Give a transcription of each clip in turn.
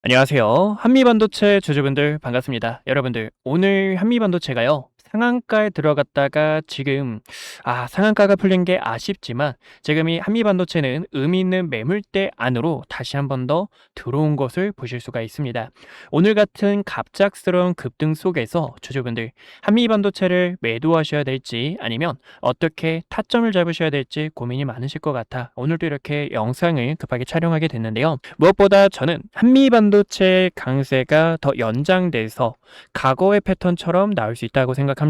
안녕하세요. 한미반도체 주주분들 반갑습니다. 여러분들, 오늘 한미반도체가요, 상한가에 들어갔다가 지금, 상한가가 풀린 게 아쉽지만, 지금 이 한미반도체는 의미 있는 매물대 안으로 다시 한번 더 들어온 것을 보실 수가 있습니다. 오늘 같은 갑작스러운 급등 속에서 주주분들, 한미반도체를 매도하셔야 될지 아니면 어떻게 타점을 잡으셔야 될지 고민이 많으실 것 같아 오늘도 이렇게 영상을 급하게 촬영하게 됐는데요. 무엇보다 저는 한미반도체 강세가 더 연장돼서 과거의 패턴처럼 나올 수 있다고 생각합니다.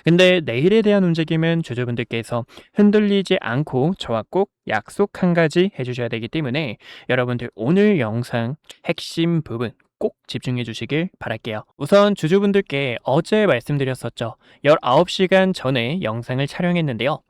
근데 내일에 대한 움직임은 주주분들께서 흔들리지 않고 저와 꼭 약속 한 가지 해주셔야 되기 때문에 여러분들 오늘 영상 핵심 부분 꼭 집중해 주시길 바랄게요. 우선 주주분들께 어제 말씀드렸었죠. 19시간 전에 영상을 촬영했는데요.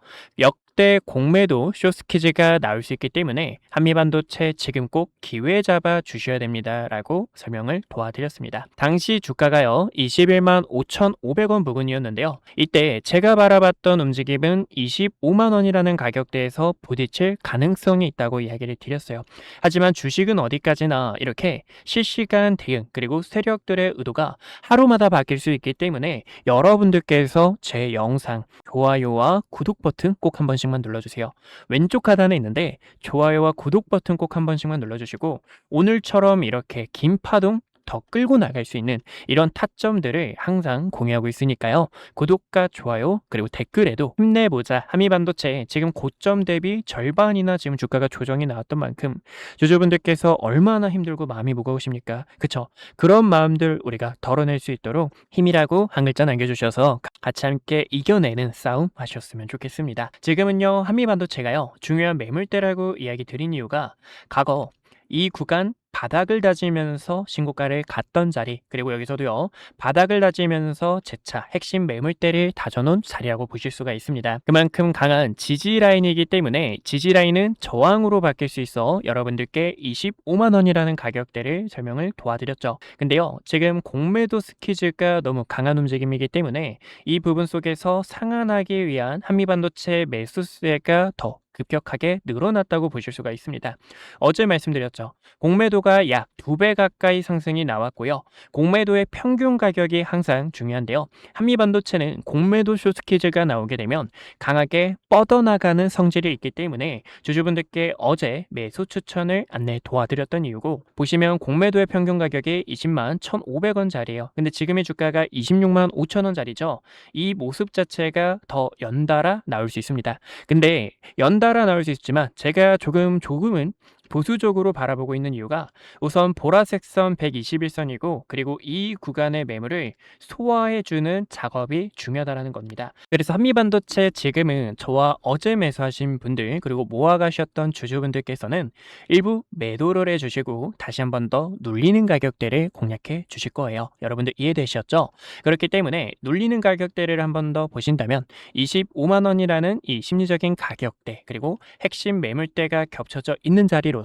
역대 공매도 쇼스키즈가 나올 수 있기 때문에 한미반도체 지금 꼭 기회 잡아 주셔야 됩니다. 라고 설명을 도와드렸습니다. 당시 주가가요, 21만 5,500원 부근이었는데요. 이때 제가 바라봤던 움직임은 25만 원이라는 가격대에서 부딪힐 가능성이 있다고 이야기를 드렸어요. 하지만 주식은 어디까지나 이렇게 실시간 대응 그리고 세력들의 의도가 하루마다 바뀔 수 있기 때문에 여러분들께서 제 영상 좋아요와 구독 버튼 꼭 한 번씩만 눌러주세요. 왼쪽 하단에 있는데 좋아요와 구독 버튼 꼭 한 번씩만 눌러주시고 오늘처럼 이렇게 긴 파동 더 끌고 나갈 수 있는 이런 타점들을 항상 공유하고 있으니까요. 구독과 좋아요 그리고 댓글에도 힘내보자 한미반도체 지금 고점 대비 절반이나 지금 주가가 조정이 나왔던 만큼 주주분들께서 얼마나 힘들고 마음이 무거우십니까? 그쵸? 그런 마음들 우리가 덜어낼 수 있도록 힘이라고 한 글자 남겨주셔서 같이 함께 이겨내는 싸움 하셨으면 좋겠습니다. 지금은요, 한미반도체가요, 중요한 매물대라고 이야기 드린 이유가 과거 이 구간 바닥을 다지면서 신고가를 갔던 자리, 그리고 여기서도요, 바닥을 다지면서 재차 핵심 매물대를 다져놓은 자리라고 보실 수가 있습니다. 그만큼 강한 지지 라인이기 때문에 지지 라인은 저항으로 바뀔 수 있어 여러분들께 25만 원이라는 가격대를 설명을 도와드렸죠. 근데요, 지금 공매도 스키즈가 너무 강한 움직임이기 때문에 이 부분 속에서 상한하기 위한 한미반도체 매수세가 더 급격하게 늘어났다고 보실 수가 있습니다. 어제 말씀드렸죠. 공매도가 약 2배 가까이 상승이 나왔고요. 공매도의 평균 가격이 항상 중요한데요. 한미반도체는 공매도 쇼스키즈가 나오게 되면 강하게 뻗어나가는 성질이 있기 때문에 주주분들께 어제 매수 추천을 안내 도와드렸던 이유고, 보시면 공매도의 평균 가격이 20만 1,500원짜리예요. 근데 지금의 주가가 26만 5천원짜리죠. 이 모습 자체가 더 연달아 나올 수 있습니다. 근데 연달아 나올 수 있지만 제가 조금은 보수적으로 바라보고 있는 이유가, 우선 보라색 선 121선이고 그리고 이 구간의 매물을 소화해주는 작업이 중요하다는 겁니다. 그래서 한미반도체 지금은 저와 어제 매수하신 분들 그리고 모아가셨던 주주분들께서는 일부 매도를 해주시고 다시 한 번 더 눌리는 가격대를 공략해 주실 거예요. 여러분들 이해되셨죠? 그렇기 때문에 눌리는 가격대를 한 번 더 보신다면 25만 원이라는 이 심리적인 가격대 그리고 핵심 매물대가 겹쳐져 있는 자리로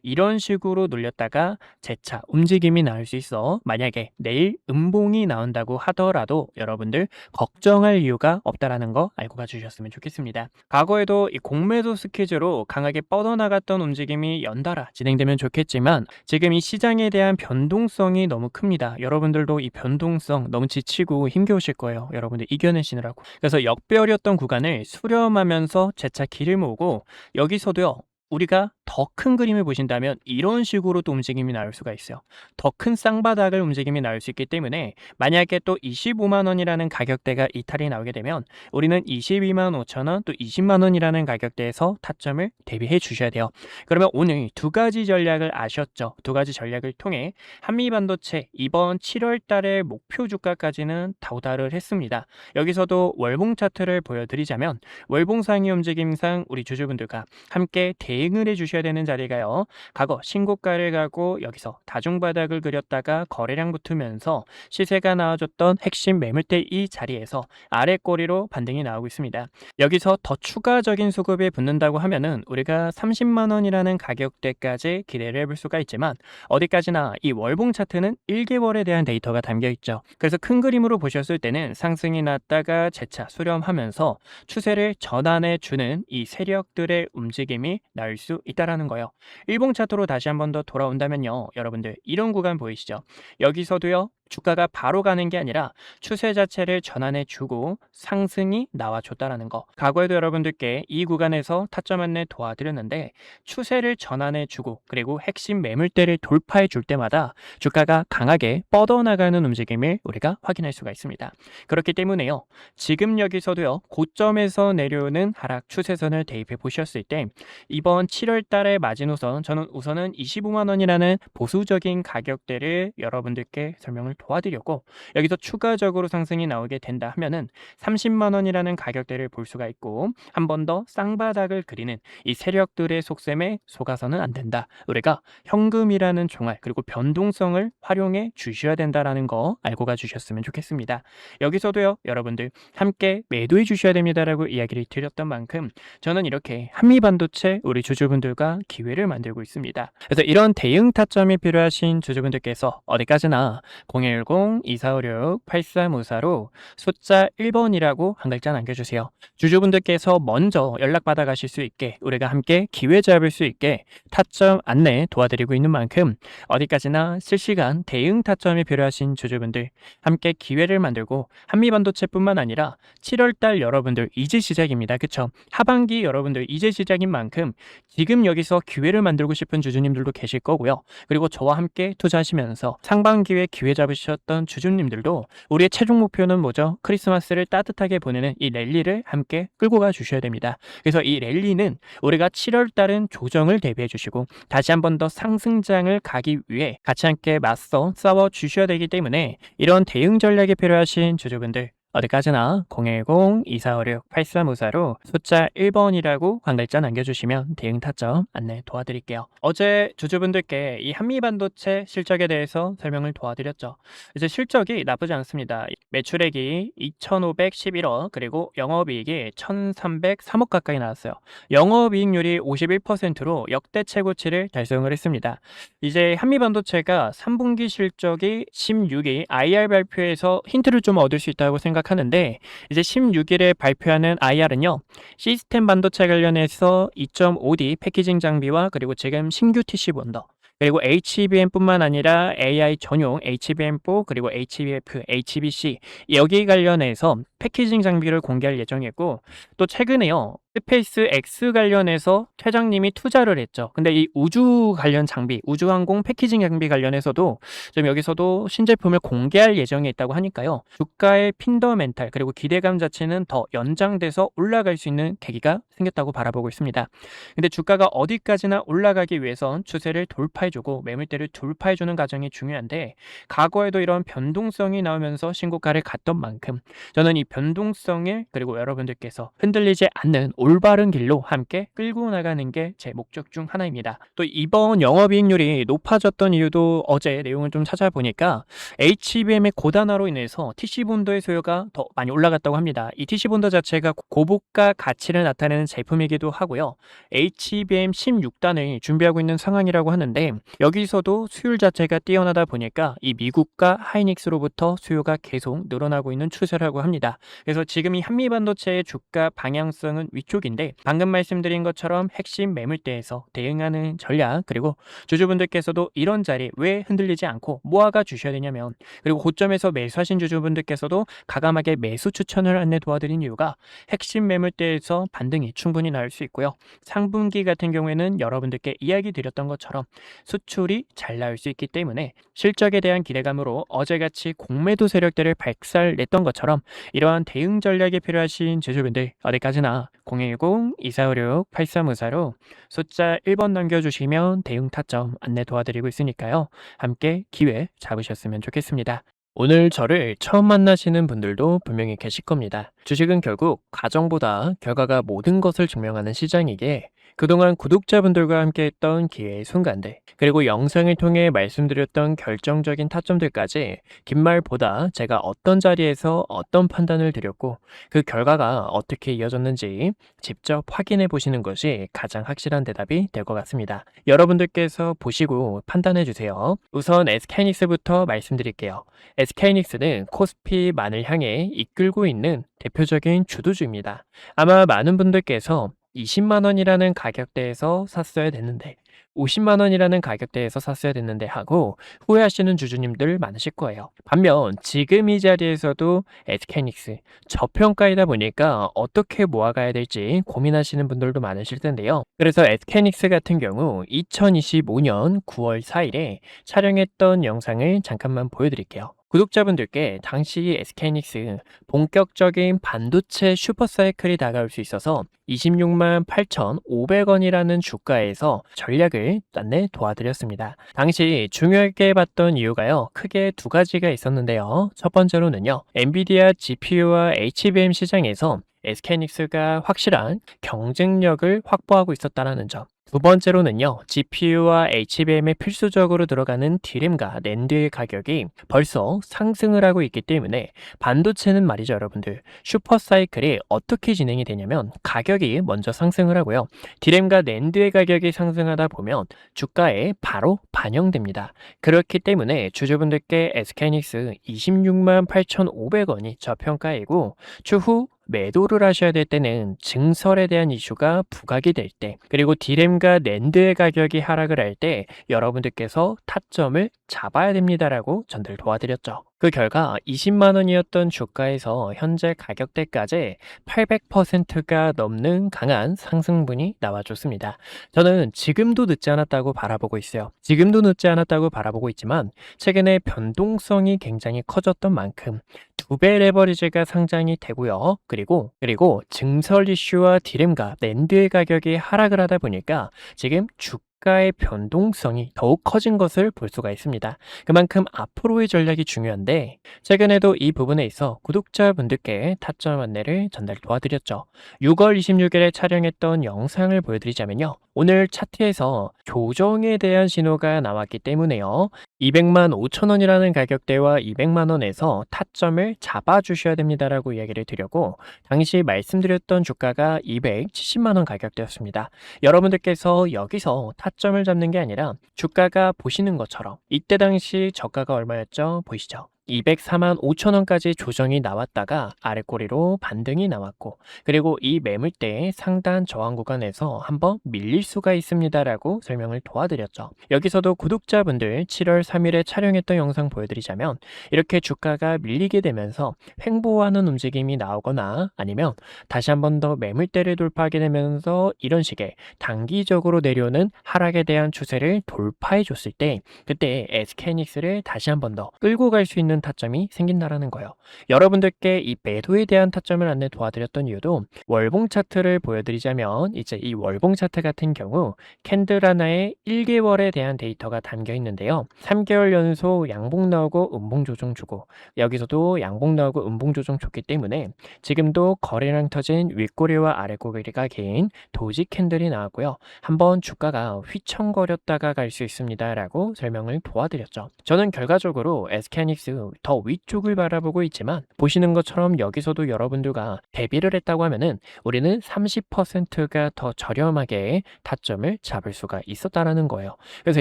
이런 식으로 눌렸다가 재차 움직임이 나올 수 있어 만약에 내일 음봉이 나온다고 하더라도 여러분들 걱정할 이유가 없다라는 거 알고 가주셨으면 좋겠습니다. 과거에도 이 공매도 스퀴즈로 강하게 뻗어나갔던 움직임이 연달아 진행되면 좋겠지만 지금 이 시장에 대한 변동성이 너무 큽니다. 여러분들도 이 변동성 너무 지치고 힘겨우실 거예요. 여러분들 이겨내시느라고. 그래서 역배열이었던 구간을 수렴하면서 재차 길을 모으고, 여기서도요, 우리가 더 큰 그림을 보신다면 이런 식으로 또 움직임이 나올 수가 있어요. 더 큰 쌍바닥을 움직임이 나올 수 있기 때문에 만약에 또 25만 원이라는 가격대가 이탈이 나오게 되면 우리는 22만 5천 원 또 20만 원이라는 가격대에서 타점을 대비해 주셔야 돼요. 그러면 오늘 두 가지 전략을 아셨죠? 두 가지 전략을 통해 한미반도체 이번 7월 달의 목표 주가까지는 도달을 했습니다. 여기서도 월봉 차트를 보여드리자면 월봉상의 움직임상 우리 주주분들과 함께 대응을 해주셔야 되는 자리가요, 과거 신고가를 가고 여기서 다중바닥을 그렸다가 거래량 붙으면서 시세가 나와줬던 핵심 매물대 이 자리에서 아래 꼬리로 반등이 나오고 있습니다. 여기서 더 추가적인 수급이 붙는다고 하면은 우리가 30만 원이라는 가격대까지 기대를 해볼 수가 있지만 어디까지나 이 월봉 차트는 1개월에 대한 데이터가 담겨 있죠. 그래서 큰 그림으로 보셨을 때는 상승이 났다가 재차 수렴하면서 추세를 전환해 주는 이 세력들의 움직임이 나올 수 있다는 좋다라는 거예요. 일봉 차트로 다시 한번 더 돌아온다면요. 여러분들 이런 구간 보이시죠? 여기서도요. 주가가 바로 가는 게 아니라 추세 자체를 전환해 주고 상승이 나와줬다라는 거. 과거에도 여러분들께 이 구간에서 타점 안내 도와드렸는데 추세를 전환해 주고 그리고 핵심 매물대를 돌파해 줄 때마다 주가가 강하게 뻗어나가는 움직임을 우리가 확인할 수가 있습니다. 그렇기 때문에요. 지금 여기서도요. 고점에서 내려오는 하락 추세선을 대입해 보셨을 때 이번 7월 달의 마지노선 저는 우선은 25만 원이라는 보수적인 가격대를 여러분들께 설명을 도와드렸고 여기서 추가적으로 상승이 나오게 된다 하면은 30만 원이라는 가격대를 볼 수가 있고 한 번 더 쌍바닥을 그리는 이 세력들의 속셈에 속아서는 안 된다. 우리가 현금이라는 종알 그리고 변동성을 활용해 주셔야 된다라는 거 알고 가주셨으면 좋겠습니다. 여기서도요 여러분들 함께 매도해 주셔야 됩니다라고 이야기를 드렸던 만큼 저는 이렇게 한미반도체 우리 주주분들과 기회를 만들고 있습니다. 그래서 이런 대응 타점이 필요하신 주주분들께서 어디까지나 010-2456-8354로 숫자 1번이라고 한 글자 남겨주세요. 주주분들께서 먼저 연락받아 가실 수 있게 우리가 함께 기회 잡을 수 있게 타점 안내 도와드리고 있는 만큼 어디까지나 실시간 대응 타점이 필요하신 주주분들 함께 기회를 만들고 한미반도체뿐만 아니라 7월달 여러분들 이제 시작입니다. 그쵸? 하반기 여러분들 이제 시작인 만큼 지금 여기서 기회를 만들고 싶은 주주님들도 계실 거고요. 그리고 저와 함께 투자하시면서 상반기에 기회 잡으셨던 주주님들도 우리의 최종 목표는 뭐죠? 크리스마스를 따뜻하게 보내는 이 랠리를 함께 끌고 가 주셔야 됩니다. 그래서 이 랠리는 우리가 7월달은 조정을 대비해 주시고 다시 한 번 더 상승장을 가기 위해 같이 함께 맞서 싸워 주셔야 되기 때문에 이런 대응 전략이 필요하신 주주분들 어디까지나 010-2456-8354로 숫자 1번이라고 한 글자 남겨주시면 대응 타점 안내 도와드릴게요. 어제 주주분들께 이 한미반도체 실적에 대해서 설명을 도와드렸죠. 이제 실적이 나쁘지 않습니다. 매출액이 2,511억 그리고 영업이익이 1,303억 가까이 나왔어요. 영업이익률이 51%로 역대 최고치를 달성을 했습니다. 이제 한미반도체가 3분기 실적이 16일 IR 발표에서 힌트를 좀 얻을 수 있다고 생각하는데 이제 16일에 발표하는 IR은요. 시스템 반도체 관련해서 2.5D 패키징 장비와 그리고 지금 신규 TC 본더 그리고 HBM뿐만 아니라 AI 전용 HBM4 그리고 HBF, HBC 여기 관련해서 패키징 장비를 공개할 예정이고 또 최근에요. 스페이스 X 관련해서 회장님이 투자를 했죠. 근데 이 우주 관련 장비, 우주항공 패키징 장비 관련해서도 좀 여기서도 신제품을 공개할 예정에 있다고 하니까요. 주가의 핀더멘탈 그리고 기대감 자체는 더 연장돼서 올라갈 수 있는 계기가 생겼다고 바라보고 있습니다. 근데 주가가 어디까지나 올라가기 위해선 추세를 돌파해주고 매물대를 돌파해주는 과정이 중요한데 과거에도 이런 변동성이 나오면서 신고가를 갔던 만큼 저는 이 변동성을 그리고 여러분들께서 흔들리지 않는 올바른 길로 함께 끌고 나가는 게 제 목적 중 하나입니다. 또 이번 영업이익률이 높아졌던 이유도 어제 내용을 좀 찾아보니까 HBM의 고단화로 인해서 TC본더의 수요가 더 많이 올라갔다고 합니다. 이 TC본더 자체가 고부가 가치를 나타내는 제품이기도 하고요. HBM 16단을 준비하고 있는 상황이라고 하는데 여기서도 수율 자체가 뛰어나다 보니까 이 미국과 하이닉스로부터 수요가 계속 늘어나고 있는 추세라고 합니다. 그래서 지금 이 한미반도체의 주가 방향성은 위쪽인데 방금 말씀드린 것처럼 핵심 매물대에서 대응하는 전략 그리고 주주분들께서도 이런 자리 왜 흔들리지 않고 모아가 주셔야 되냐면 그리고 고점에서 매수하신 주주분들께서도 가감하게 매수 추천을 안내 도와드린 이유가 핵심 매물대에서 반등이 충분히 나올 수 있고요. 상분기 같은 경우에는 여러분들께 이야기 드렸던 것처럼 수출이 잘 나올 수 있기 때문에 실적에 대한 기대감으로 어제같이 공매도 세력들을 발살냈던 것처럼 이러한 대응 전략이 필요하신 주주분들 어디까지나 010-2456-8354로 숫자 1번 남겨주시면 대응 타점 안내 도와드리고 있으니까요. 함께 기회 잡으셨으면 좋겠습니다. 오늘 저를 처음 만나시는 분들도 분명히 계실 겁니다. 주식은 결국 과정보다 결과가 모든 것을 증명하는 시장이기에 그동안 구독자분들과 함께 했던 기회의 순간들 그리고 영상을 통해 말씀드렸던 결정적인 타점들까지 긴 말보다 제가 어떤 자리에서 어떤 판단을 드렸고 그 결과가 어떻게 이어졌는지 직접 확인해 보시는 것이 가장 확실한 대답이 될 것 같습니다. 여러분들께서 보시고 판단해 주세요. 우선 SK하이닉스부터 말씀드릴게요. SK하이닉스는 코스피만을 향해 이끌고 있는 대표적인 주도주입니다. 아마 많은 분들께서 20만 원이라는 가격대에서 샀어야 됐는데 50만 원이라는 가격대에서 샀어야 됐는데 하고 후회하시는 주주님들 많으실 거예요. 반면 지금 이 자리에서도 SK하이닉스 저평가이다 보니까 어떻게 모아가야 될지 고민하시는 분들도 많으실 텐데요. 그래서 SK하이닉스 같은 경우 2025년 9월 4일에 촬영했던 영상을 잠깐만 보여드릴게요. 구독자분들께 당시 SK하이닉스 본격적인 반도체 슈퍼사이클이 다가올 수 있어서 26만 8,500원이라는 주가에서 전략을 안내 도와드렸습니다. 당시 중요하게 봤던 이유가요. 크게 두 가지가 있었는데요. 첫 번째로는요. 엔비디아 GPU와 HBM 시장에서 SK하이닉스가 확실한 경쟁력을 확보하고 있었다는 점. 두 번째로는요, GPU와 HBM에 필수적으로 들어가는 D램과 낸드의 가격이 벌써 상승을 하고 있기 때문에 반도체는 말이죠, 여러분들. 슈퍼사이클이 어떻게 진행이 되냐면 가격이 먼저 상승을 하고요. D램과 낸드의 가격이 상승하다 보면 주가에 바로 반영됩니다. 그렇기 때문에 주주분들께 SK하이닉스 26만 8,500원이 저평가이고 추후 매도를 하셔야 될 때는 증설에 대한 이슈가 부각이 될 때, 그리고 D램과 낸드의 가격이 하락을 할 때 여러분들께서 타점을 잡아야 됩니다라고 전달 도와드렸죠. 그 결과 20만 원이었던 주가에서 현재 가격대까지 800%가 넘는 강한 상승분이 나와줬습니다. 저는 지금도 늦지 않았다고 바라보고 있어요. 지금도 늦지 않았다고 바라보고 있지만 최근에 변동성이 굉장히 커졌던 만큼 2배 레버리지가 상장이 되고요. 그리고 증설 이슈와 D램과 낸드의 가격이 하락을 하다 보니까 지금 주가의 변동성이 더욱 커진 것을 볼 수가 있습니다. 그만큼 앞으로의 전략이 중요한데 최근에도 이 부분에 있어 구독자분들께 타점 안내를 전달 도와드렸죠. 6월 26일에 촬영했던 영상을 보여드리자면요. 오늘 차트에서 조정에 대한 신호가 나왔기 때문에요. 200만 5천 원이라는 가격대와 200만 원에서 타점을 잡아주셔야 됩니다라고 이야기를 드렸고 당시 말씀드렸던 주가가 270만 원 가격대였습니다. 여러분들께서 여기서 타점을 잡는 게 아니라 주가가 보시는 것처럼 이때 당시 저가가 얼마였죠? 보이시죠? 204만 5천 원까지 조정이 나왔다가 아래꼬리로 반등이 나왔고 그리고 이 매물대의 상단 저항 구간에서 한번 밀릴 수가 있습니다라고 설명을 도와드렸죠. 여기서도 구독자분들 7월 3일에 촬영했던 영상 보여드리자면 이렇게 주가가 밀리게 되면서 횡보하는 움직임이 나오거나 아니면 다시 한번 더 매물대를 돌파하게 되면서 이런 식의 단기적으로 내려오는 하락에 대한 추세를 돌파해 줬을 때 그때 SK하이닉스를 다시 한번 더 끌고 갈 수 있는 타점이 생긴다라는 거예요. 여러분들께 이 매도에 대한 타점을 안내 도와드렸던 이유도 월봉 차트를 보여드리자면 이제 이 월봉 차트 같은 경우 캔들 하나에 1개월에 대한 데이터가 담겨 있는데요. 3개월 연속 양봉 나오고 음봉 조정 주고 여기서도 양봉 나오고 음봉 조정 줬기 때문에 지금도 거래량 터진 윗꼬리와 아래꼬리가 긴 도지 캔들이 나왔고요. 한번 주가가 휘청거렸다가 갈 수 있습니다 라고 설명을 도와드렸죠. 저는 결과적으로 SK하이닉스 더 위쪽을 바라보고 있지만 보시는 것처럼 여기서도 여러분들과 대비를 했다고 하면은 우리는 30%가 더 저렴하게 타점을 잡을 수가 있었다라는 거예요. 그래서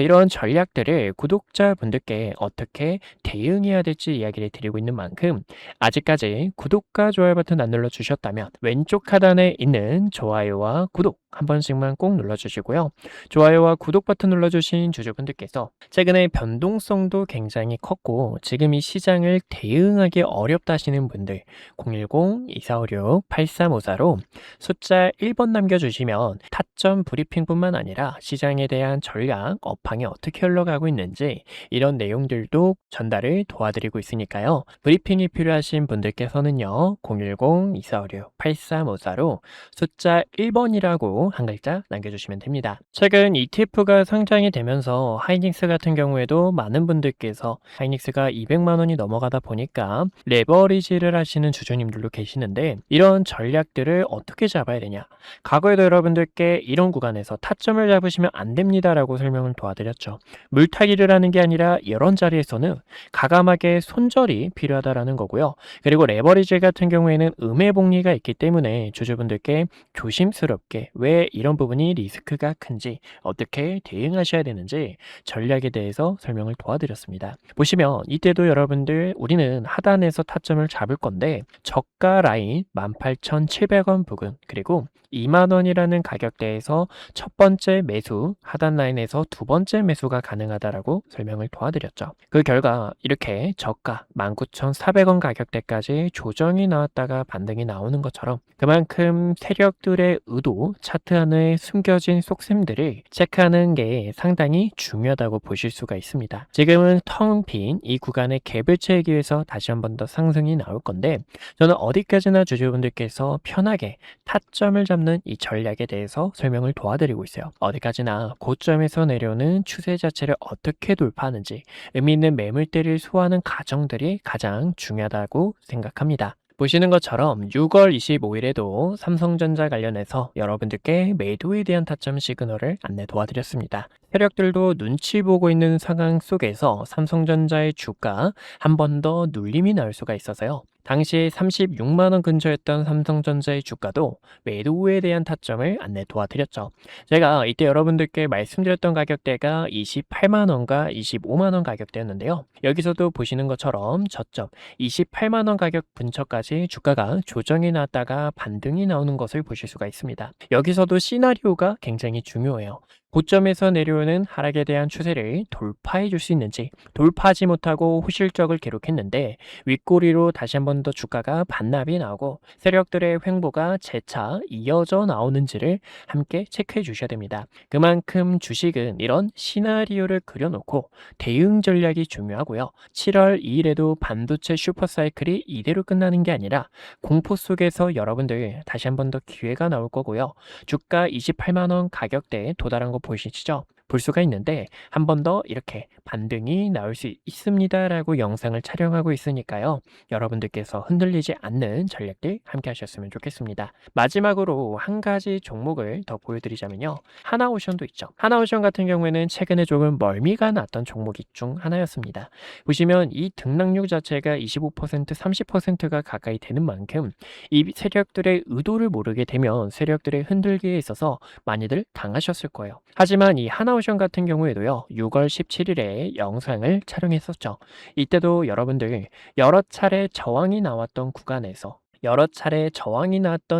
이런 전략들을 구독자분들께 어떻게 대응해야 될지 이야기를 드리고 있는 만큼 아직까지 구독과 좋아요 버튼 안 눌러주셨다면 왼쪽 하단에 있는 좋아요와 구독 한 번씩만 꼭 눌러주시고요. 좋아요와 구독 버튼 눌러주신 주주분들께서 최근에 변동성도 굉장히 컸고 지금 이 시장을 대응하기 어렵다 하시는 분들 010-2456-8354로 숫자 1번 남겨주시면 타점 브리핑뿐만 아니라 시장에 대한 전략, 업황이 어떻게 흘러가고 있는지 이런 내용들도 전달을 도와드리고 있으니까요. 브리핑이 필요하신 분들께서는요. 010-2456-8354로 숫자 1번이라고 한 글자 남겨주시면 됩니다. 최근 ETF가 상장이 되면서 하이닉스 같은 경우에도 많은 분들께서 하이닉스가 200만 원이 넘어가다 보니까 레버리지를 하시는 주주님들도 계시는데 이런 전략들을 어떻게 잡아야 되냐. 과거에도 여러분들께 이런 구간에서 타점을 잡으시면 안 됩니다라고 설명을 도와드렸죠. 물타기를 하는 게 아니라 이런 자리에서는 가감하게 손절이 필요하다라는 거고요. 그리고 레버리지 같은 경우에는 음해복리가 있기 때문에 주주분들께 조심스럽게 왜 이런 부분이 리스크가 큰지 어떻게 대응하셔야 되는지 전략에 대해서 설명을 도와드렸습니다. 보시면 이때도 여러분 주주분들 우리는 하단에서 타점을 잡을 건데 저가 라인 18,700원 부근 그리고 2만 원이라는 가격대에서 첫 번째 매수, 하단 라인에서 두 번째 매수가 가능하다라고 설명을 도와드렸죠. 그 결과 이렇게 저가 19,400원 가격대까지 조정이 나왔다가 반등이 나오는 것처럼 그만큼 세력들의 의도, 차트 안에 숨겨진 속셈들을 체크하는 게 상당히 중요하다고 보실 수가 있습니다. 지금은 텅 빈 이 구간의 갭을 채우기 위해서 다시 한 번 더 상승이 나올 건데 저는 어디까지나 주주분들께서 편하게 타점을 잡는 이 전략에 대해서 설명을 도와드리고 있어요. 어디까지나 고점에서 내려오는 추세 자체를 어떻게 돌파하는지 의미 있는 매물대를 소화하는 과정들이 가장 중요하다고 생각합니다. 보시는 것처럼 6월 25일에도 삼성전자 관련해서 여러분들께 매도에 대한 타점 시그널을 안내 도와드렸습니다. 세력들도 눈치 보고 있는 상황 속에서 삼성전자의 주가 한 번 더 눌림이 나올 수가 있어서요. 당시 36만원 근처였던 삼성전자의 주가도 매도에 대한 타점을 안내 도와드렸죠. 제가 이때 여러분들께 말씀드렸던 가격대가 28만원과 25만원 가격대였는데요. 여기서도 보시는 것처럼 저점 28만원 가격 근처까지 주가가 조정이 나왔다가 반등이 나오는 것을 보실 수가 있습니다. 여기서도 시나리오가 굉장히 중요해요. 고점에서 내려오는 하락에 대한 추세를 돌파해 줄 수 있는지, 돌파하지 못하고 호실적을 기록했는데 윗꼬리로 다시 한 번 더 주가가 반납이 나오고 세력들의 횡보가 재차 이어져 나오는지를 함께 체크해 주셔야 됩니다. 그만큼 주식은 이런 시나리오를 그려놓고 대응 전략이 중요하고요. 7월 2일에도 반도체 슈퍼사이클이 이대로 끝나는 게 아니라 공포 속에서 여러분들 다시 한 번 더 기회가 나올 거고요. 주가 28만원 가격대에 도달한 거 보이시죠? 볼 수가 있는데 한 번 더 이렇게 반등이 나올 수 있습니다라고 영상을 촬영하고 있으니까요. 여러분들께서 흔들리지 않는 전략들 함께 하셨으면 좋겠습니다. 마지막으로 한 가지 종목을 더 보여드리자면요. 하나오션도 있죠. 하나오션 같은 경우에는 최근에 조금 멀미가 났던 종목이 중 하나였습니다. 보시면 이 등락률 자체가 25%, 30%가 가까이 되는 만큼 이 세력들의 의도를 모르게 되면 세력들의 흔들기에 있어서 많이들 당하셨을 거예요. 하지만 이 하나오션 같은 경우에도요. 6월 17일에 영상을 촬영했었죠. 이때도 여러분들 여러 차례 저항이 나왔던 구간에서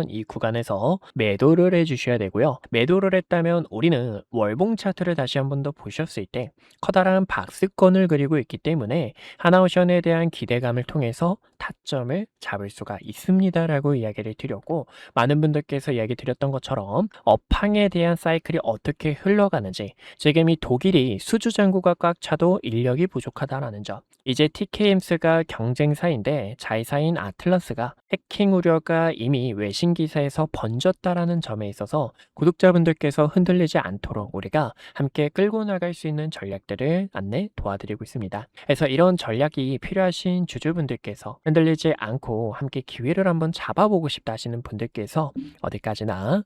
이 구간에서 매도를 해주셔야 되고요. 매도를 했다면 우리는 월봉 차트를 다시 한 번 더 보셨을 때 커다란 박스권을 그리고 있기 때문에 하나오션에 대한 기대감을 통해서 타점을 잡을 수가 있습니다라고 이야기를 드렸고 많은 분들께서 이야기 드렸던 것처럼 업황에 대한 사이클이 어떻게 흘러가는지 지금 이 독일이 수주 잔고가 꽉 차도 인력이 부족하다라는 점 이제 TKMS가 경쟁사인데 자회사인 아틀라스가 해킹 우려가 이미 외신 기사에서 번졌다라는 점에 있어서 구독자분들께서 흔들리지 않도록 우리가 함께 끌고 나갈 수 있는 전략들을 안내 도와드리고 있습니다. 그래서 이런 전략이 필요하신 주주분들께서 흔들리지 않고 함께 기회를 한번 잡아보고 싶다 하시는 분들께서 어디까지나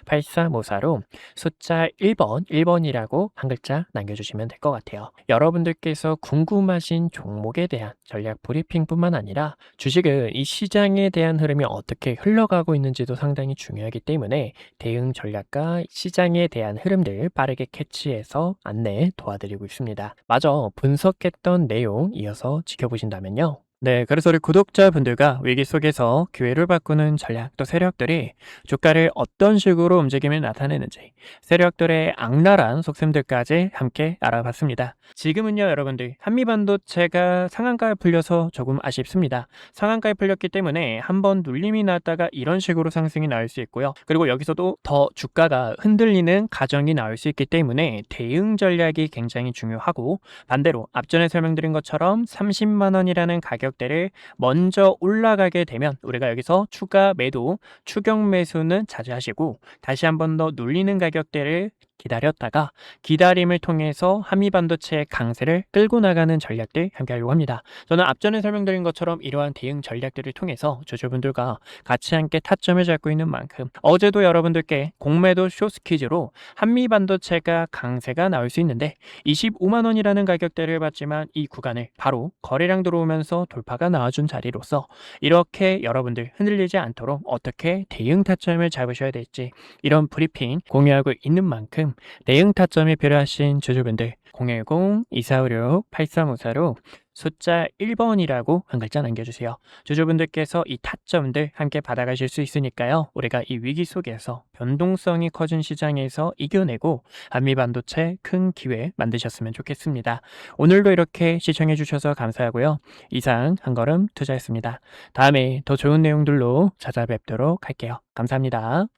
010-2456-8354로 숫자 1번이라고 한 글자 남겨주시면 될 것 같아요. 여러분들께서 궁금하신 종목에 대한 전략 브리핑뿐만 아니라 주식은 이 시장에 대한 흐름이 어떻게 흘러가고 있는지도 상당히 중요하기 때문에 대응 전략과 시장에 대한 흐름들 빠르게 캐치해서 안내 도와드리고 있습니다. 마저 분석했던 내용 이어서 지켜보신다면요. 네, 그래서 우리 구독자분들과 위기 속에서 기회를 바꾸는 전략 또 세력들이 주가를 어떤 식으로 움직임을 나타내는지 세력들의 악랄한 속셈들까지 함께 알아봤습니다. 지금은요 여러분들 한미반도체가 상한가에 풀려서 조금 아쉽습니다. 상한가에 풀렸기 때문에 한번 눌림이 났다가 이런 식으로 상승이 나올 수 있고요. 그리고 여기서도 더 주가가 흔들리는 가정이 나올 수 있기 때문에 대응 전략이 굉장히 중요하고 반대로 앞전에 설명드린 것처럼 30만 원이라는 가격대를 먼저 올라가게 되면 우리가 여기서 추가 매도, 추격 매수는 자제하시고 다시 한 번 더 눌리는 가격대를 기다렸다가 기다림을 통해서 한미반도체의 강세를 끌고 나가는 전략들 함께 하려고 합니다. 저는 앞전에 설명드린 것처럼 이러한 대응 전략들을 통해서 주주분들과 같이 함께 타점을 잡고 있는 만큼 어제도 여러분들께 공매도 쇼스퀴즈로 한미반도체가 강세가 나올 수 있는데 25만 원이라는 가격대를 봤지만 이 구간을 바로 거래량 들어오면서 돌파가 나와준 자리로서 이렇게 여러분들 흔들리지 않도록 어떻게 대응 타점을 잡으셔야 될지 이런 브리핑 공유하고 있는 만큼 대응 타점이 필요하신 주주분들 010-2456-8354로 숫자 1번이라고 한 글자 남겨주세요. 주주분들께서 이 타점들 함께 받아가실 수 있으니까요. 우리가 이 위기 속에서 변동성이 커진 시장에서 이겨내고 한미반도체 큰 기회 만드셨으면 좋겠습니다. 오늘도 이렇게 시청해 주셔서 감사하고요. 이상 한걸음 투자했습니다. 다음에 더 좋은 내용들로 찾아뵙도록 할게요. 감사합니다.